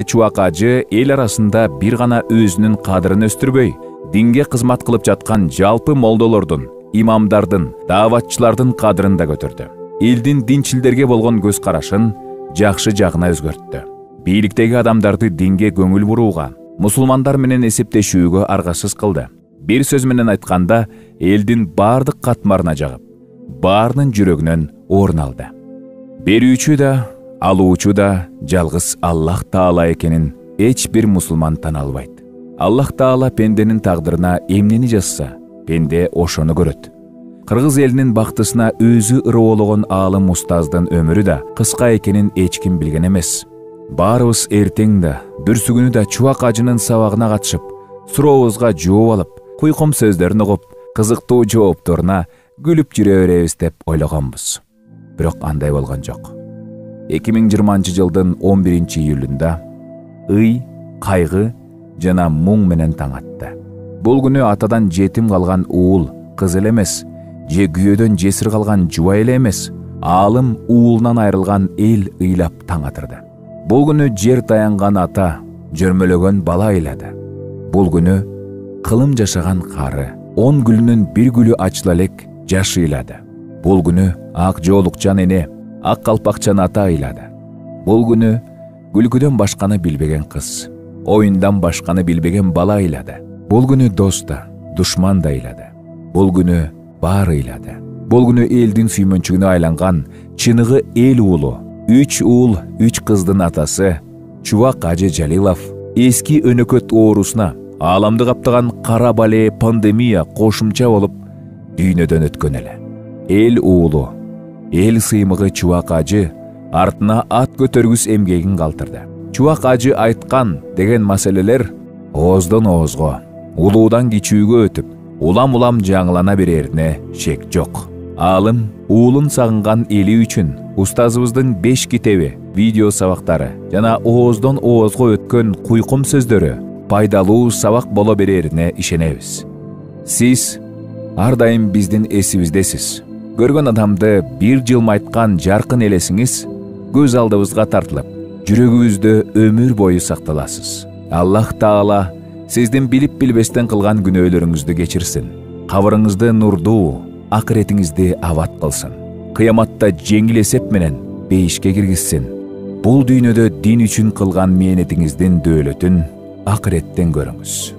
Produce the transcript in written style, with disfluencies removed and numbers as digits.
Чубак ажы эл арасында бир гана өзүнүн кадырын өстүрбөй, динге кызмат кылып жаткан жалпы молдолордун, имамдардын, дааватчылардын кадырын да көтөрдү. Элдин динчилдерге болгон көз карашын жакшы жагына өзгөрттү. Бийликтеги адамдарды динге көңүл бурууга, мусулмандар менен эсептешүүгө аргасыз кылды. Бир сөз менен айтканда, элдин бардык катмарына жагып, баарынын жүрөгүнөн орун алды. Берүүчү да, алуучу да жалгыз Аллах Таала экенин эч бир мусулман тана албайт. Аллах Таала пенденин тагдырына эмнени жазса, пенде ошону көрөт. Кыргыз элинин бактысына өзү ырыологон аалым устаздын өмүрү да кыска экенин эч ким билген эмес. Баарыбыз эртең да, бүрсүгүнү да Чубак ажынын сабагына катышып, сурообузга жооп алып, куйкум сөздөрүн угуп, кызыктуу жоопторуна күлүп жүрө беребиз деп ойлогонбуз. Бирок андай болгон жок. 2020-жылдын 11-июлунда ый, кайгы жана муң менен таң атты. Бул күнү атадан жетим калган уул, кыз эле эмес, же күйөөдөн жесир калган жубай эле эмес, аалым уулунан айрылган эл ыйлап таң атырды. Бул күнү жер таянган ата, жөрмөлөгөн бала ыйлады. Бул күнү кылым жашаган кары, 10 гүлүнүн бир гүлү ачыла элек жаш ыйлады. Бул күнү ак жоолукчан эне, ак калпакчан ата ыйлады. Бул күнү күлкүдөн башканы билбеген кыз, оюндан башканы билбеген бала ыйлады. Бул күнү дос да, душман да ыйлады. Бул күнү баары ыйлады. Бул күнү элдин сүймөнчүгүнө айланган чыныгы эл уулу, 3 уул, 3 кыздын атасы Чубак ажы Жалилов эски өнөкөт оорусуна, ааламды каптаган кара бале пандемия кошумча болуп дүйнөдөн өткөн эле. Эл уулу, эл сыймыгы Чубак ажы артына ат көтөргүс эмгегин калтырды. Чубак ажы айткан деген маселелер ооздон оозго, улуудан кичүүгө өтүп, улам-улам жаңылана берерине шек жок. Аалым уулун сагынган эли үчүн устазыбыздын 5 китеби, видео сабактары жана ооздон оозго өткөн куйкум сөздөрү пайдалуу сабак боло берерине ишенебиз. Сиз ар дайым биздин эсибиздесиз. Көргөн адамды бир жылмайткан жаркын элесиңиз көз алдыбызга тартылып, жүрөгүбүздө өмүр бою сакталасыз. Аллах Таала сиздин билип билбестен кылган күнөөлөрүңүздү кечирсин. Кабырыңызды нурдуу, акыретиңизди абат кылсын. Кыяматта жеңил эсеп менен бейишке киргизсин. Бул дүйнөдө дин үчүн кылган мээнетиңиздин дөөлөтүн акыреттен көрүңүз.